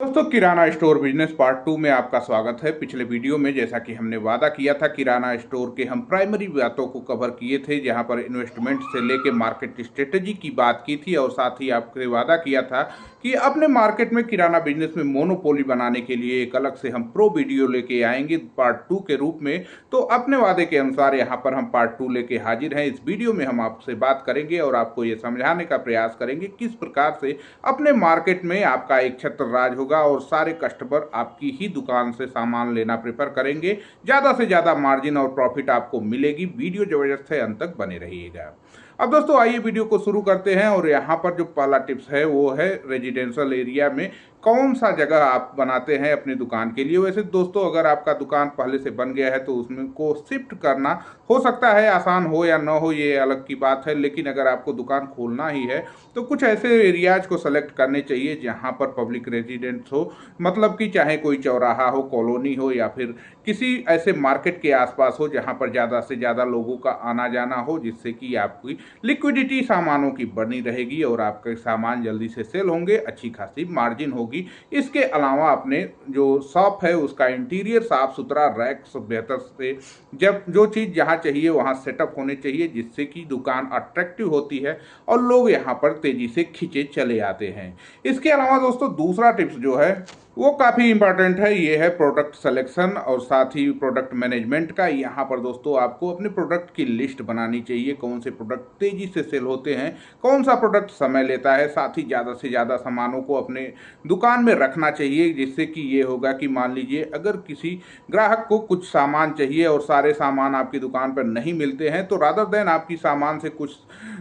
दोस्तों, किराना store business part 2 में आपका स्वागत है। पिछले वीडियो में जैसा कि हमने वादा किया था, किराना स्टोर के हम प्राइमरी बातों को कवर किए थे, जहां पर इन्वेस्टमेंट से लेके मार्केट स्ट्रेटेजी की बात की थी और साथ ही आपसे वादा किया था कि अपने मार्केट में किराना बिजनेस में मोनोपोली बनाने के लिए एक अलग से हम प्रो वीडियो लेके आएंगे पार्ट 2 के रूप में। तो अपने वादे के अनुसार यहाँ पर हम पार्ट 2 लेके हाजिर हैं। इस वीडियो में हम आपसे बात करेंगे और आपको ये समझाने का प्रयास करेंगे किस प्रकार से अपने मार्केट में आपका एक छत्र राज होगा और सारे कस्टमर आपकी ही दुकान से सामान लेना प्रेफर करेंगे। ज़्यादा से ज़्यादा मार्जिन और प्रॉफिट आपको मिलेगी। वीडियो जबरदस्त है, अंत तक बने रहिएगा। अब दोस्तों आइए वीडियो को शुरू करते हैं। और यहाँ पर जो पहला टिप्स है वो है रेजिडेंशियल एरिया में कौन सा जगह आप बनाते हैं अपनी दुकान के लिए। वैसे दोस्तों, अगर आपका दुकान पहले से बन गया है तो उसमें को शिफ्ट करना हो सकता है आसान हो या ना हो, ये अलग की बात है। लेकिन अगर आपको दुकान खोलना ही है तो कुछ ऐसे एरियाज को सेलेक्ट करने चाहिए जहाँ पर पब्लिक रेजिडेंस हो, मतलब कि चाहे कोई चौराहा हो, कॉलोनी हो या फिर किसी ऐसे मार्केट के आसपास हो जहाँ पर ज़्यादा से ज़्यादा लोगों का आना जाना हो, जिससे कि आपकी लिक्विडिटी सामानों की बनी रहेगी और आपके सामान जल्दी से सेल होंगे, अच्छी खासी मार्जिन होगी। इसके अलावा अपने जो शॉप है उसका इंटीरियर साफ सुथरा, रैक्स बेहतर से, जब जो चीज़ जहाँ चाहिए वहाँ सेटअप होने चाहिए, जिससे कि दुकान अट्रैक्टिव होती है और लोग यहाँ पर तेज़ी से खींचे चले आते हैं। इसके अलावा दोस्तों दूसरा टिप्स जो है वो काफ़ी इंपॉर्टेंट है, ये है प्रोडक्ट सिलेक्शन और साथ ही प्रोडक्ट मैनेजमेंट का। यहाँ पर दोस्तों आपको अपने प्रोडक्ट की लिस्ट बनानी चाहिए, कौन से प्रोडक्ट तेज़ी से सेल होते हैं, कौन सा प्रोडक्ट समय लेता है। साथ ही ज़्यादा से ज़्यादा सामानों को अपने दुकान में रखना चाहिए, जिससे कि ये होगा कि मान लीजिए अगर किसी ग्राहक को कुछ सामान चाहिए और सारे सामान आपकी दुकान पर नहीं मिलते हैं, तो रादर देन आपकी सामान से कुछ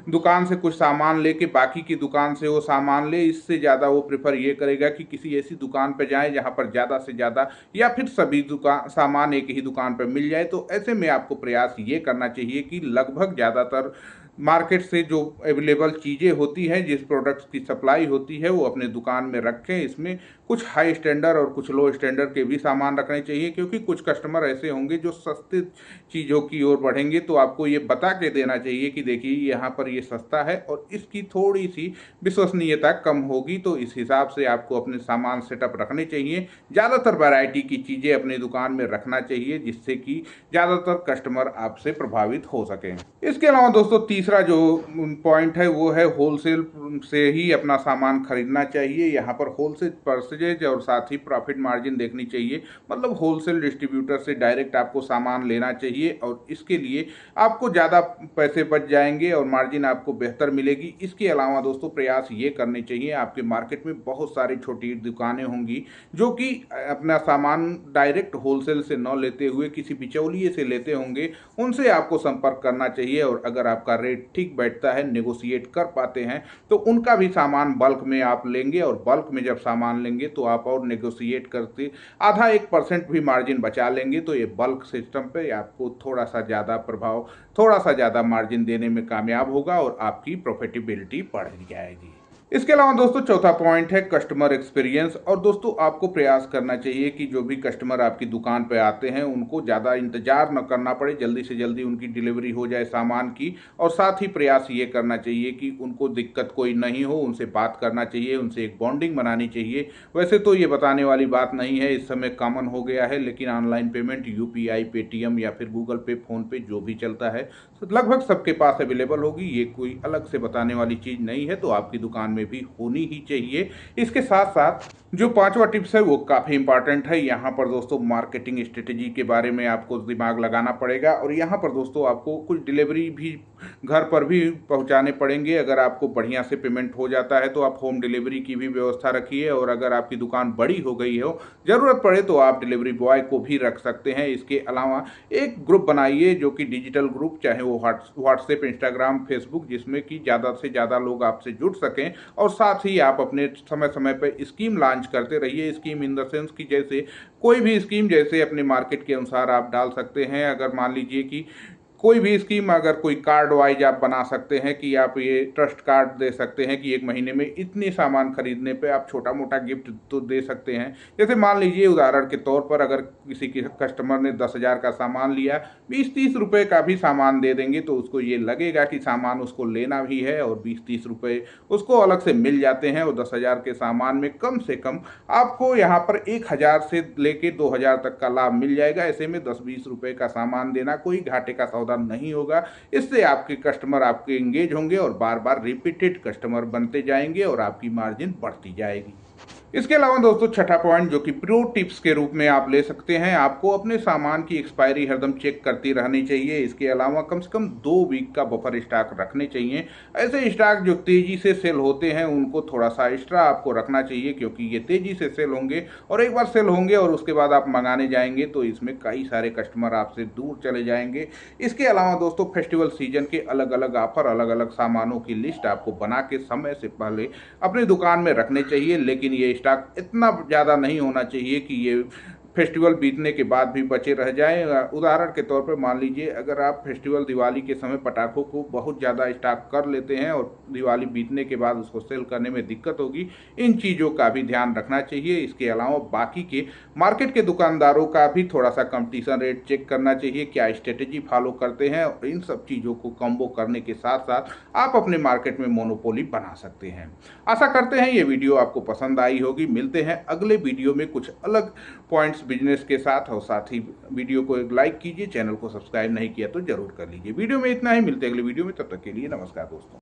दुकान से कुछ सामान लेके बाकी की दुकान से वो सामान ले, इससे ज़्यादा वो प्रेफर ये करेगा कि किसी ऐसी दुकान पर जाएं जहां पर ज़्यादा से ज़्यादा या फिर सभी दुकान सामान एक ही दुकान पर मिल जाए। तो ऐसे में आपको प्रयास ये करना चाहिए कि लगभग ज़्यादातर मार्केट से जो अवेलेबल चीज़ें होती हैं, जिस प्रोडक्ट्स की सप्लाई होती है, वो अपने दुकान में रखें। इसमें कुछ हाई स्टैंडर्ड और कुछ लो स्टैंडर्ड के भी सामान रखने चाहिए, क्योंकि कुछ कस्टमर ऐसे होंगे जो सस्ते चीज़ों की ओर बढ़ेंगे। तो आपको ये बता के देना चाहिए कि देखिए यहाँ पर ये सस्ता है और इसकी थोड़ी सी विश्वसनीयता कम होगी। तो इस हिसाब से आपको अपने सामान सेटअप रखने चाहिए। ज़्यादातर वैरायटी की चीज़ें अपनी दुकान में रखना चाहिए, जिससे कि ज़्यादातर कस्टमर आपसे प्रभावित हो सकें। इसके अलावा दोस्तों तीसरा जो पॉइंट है वो है होलसेल से ही अपना सामान खरीदना चाहिए। यहाँ पर होलसेल परसेज और साथ ही प्रॉफिट मार्जिन देखनी चाहिए, मतलब होलसेल डिस्ट्रीब्यूटर से डायरेक्ट आपको सामान लेना चाहिए और इसके लिए आपको ज़्यादा पैसे बच जाएंगे और मार्जिन आपको बेहतर मिलेगी। इसके अलावा दोस्तों प्रयास ये करने चाहिए, आपके मार्केट में बहुत सारी छोटी दुकानें होंगी जो कि अपना सामान डायरेक्ट होलसेल से न लेते हुए किसी बिचौलिए से लेते होंगे, उनसे आपको संपर्क करना चाहिए। और अगर आपका रेट ठीक बैठता है, नेगोशिएट कर पाते हैं, तो उनका भी सामान बल्क में आप लेंगे और बल्क में जब सामान लेंगे तो आप और नेगोशिएट करते आधा 1% भी मार्जिन बचा लेंगे। तो ये बल्क सिस्टम पे आपको थोड़ा सा ज़्यादा प्रभाव, थोड़ा सा ज़्यादा मार्जिन देने में कामयाब होगा और आपकी प्रॉफिटेबिलिटी बढ़ जाएगी। इसके अलावा दोस्तों चौथा पॉइंट है कस्टमर एक्सपीरियंस। और दोस्तों आपको प्रयास करना चाहिए कि जो भी कस्टमर आपकी दुकान पर आते हैं उनको ज़्यादा इंतजार न करना पड़े, जल्दी से जल्दी उनकी डिलीवरी हो जाए सामान की। और साथ ही प्रयास ये करना चाहिए कि उनको दिक्कत कोई नहीं हो, उनसे बात करना चाहिए, उनसे एक बॉन्डिंग बनानी चाहिए। वैसे तो ये बताने वाली बात नहीं है, इस समय कॉमन हो गया है, लेकिन ऑनलाइन पेमेंट यूपीआई, पेटीएम या फिर गूगल पे, फ़ोन पे जो भी चलता है लगभग सबके पास अवेलेबल होगी। ये कोई अलग से बताने वाली चीज़ नहीं है, तो आपकी दुकान में भी होनी ही चाहिए। इसके साथ साथ जो पांचवा टिप्स है वो काफ़ी इंपॉर्टेंट है। यहाँ पर दोस्तों मार्केटिंग स्ट्रेटेजी के बारे में आपको दिमाग लगाना पड़ेगा और यहाँ पर दोस्तों आपको कुछ डिलीवरी भी घर पर भी पहुँचाने पड़ेंगे। अगर आपको बढ़िया से पेमेंट हो जाता है तो आप होम डिलीवरी की भी व्यवस्था रखिए, और अगर आपकी दुकान बड़ी हो गई हो, ज़रूरत पड़े तो आप डिलीवरी बॉय को भी रख सकते हैं। इसके अलावा एक ग्रुप बनाइए जो कि डिजिटल ग्रुप, चाहे वो व्हाट्सएप, इंस्टाग्राम, फेसबुक, जिसमें कि ज़्यादा से ज़्यादा लोग आपसे जुड़ सकें। और साथ ही आप अपने समय समय पर स्कीम लॉन्च करते रहिए। स्कीम इन द सेंस कि जैसे कोई भी स्कीम जैसे अपने मार्केट के अनुसार आप डाल सकते हैं। अगर मान लीजिए कि कोई भी स्कीम, अगर कोई कार्ड वाइज आप बना सकते हैं कि आप ये ट्रस्ट कार्ड दे सकते हैं कि 1 महीने में इतने सामान खरीदने पे आप छोटा मोटा गिफ्ट तो दे सकते हैं। जैसे मान लीजिए उदाहरण के तौर पर अगर किसी के कस्टमर ने 10,000 का सामान लिया, 20-30 रुपये का भी सामान दे देंगे तो उसको ये लगेगा कि सामान उसको लेना भी है और 20-30 रुपये उसको अलग से मिल जाते हैं। और 10,000 के सामान में कम से कम आपको यहाँ पर 1,000 से लेके 2,000 तक का लाभ मिल जाएगा। ऐसे में 10-20 रुपये का सामान देना कोई घाटे का सौदा नहीं होगा। इससे आपके कस्टमर आपके एंगेज होंगे और बार बार रिपीटेड कस्टमर बनते जाएंगे और आपकी मार्जिन बढ़ती जाएगी। इसके अलावा दोस्तों छठा पॉइंट जो कि प्रो टिप्स के रूप में आप ले सकते हैं, आपको अपने सामान की एक्सपायरी हरदम चेक करती रहनी चाहिए। इसके अलावा कम से कम 2 वीक का बफर स्टॉक रखने चाहिए। ऐसे स्टॉक जो तेज़ी से सेल होते हैं उनको थोड़ा सा एक्स्ट्रा आपको रखना चाहिए, क्योंकि ये तेज़ी से सेल होंगे और एक बार सेल होंगे और उसके बाद आप मंगाने जाएंगे तो इसमें कई सारे कस्टमर आपसे दूर चले जाएंगे। इसके अलावा दोस्तों फेस्टिवल सीजन के अलग अलग ऑफर, अलग अलग सामानों की लिस्ट आपको बना के समय से पहले अपनी दुकान में रखने चाहिए। लेकिन ये स्टॉक इतना ज़्यादा नहीं होना चाहिए कि ये फेस्टिवल बीतने के बाद भी बचे रह जाएं। उदाहरण के तौर पर मान लीजिए अगर आप फेस्टिवल दिवाली के समय पटाखों को बहुत ज़्यादा स्टॉक कर लेते हैं और दिवाली बीतने के बाद उसको सेल करने में दिक्कत होगी, इन चीज़ों का भी ध्यान रखना चाहिए। इसके अलावा बाकी के मार्केट के दुकानदारों का भी थोड़ा सा कंपटीशन रेट चेक करना चाहिए, क्या स्ट्रेटेजी फॉलो करते हैं, और इन सब चीज़ों को कॉम्बो करने के साथ साथ आप अपने मार्केट में मोनोपोली बना सकते हैं। आशा करते हैं ये वीडियो आपको पसंद आई होगी। मिलते हैं अगले वीडियो में कुछ अलग पॉइंट्स बिजनेस के साथ, और साथ ही वीडियो को एक लाइक कीजिए, चैनल को सब्सक्राइब नहीं किया तो जरूर कर लीजिए। वीडियो में इतना ही, मिलते हैं अगले वीडियो में, तब तक के लिए नमस्कार दोस्तों।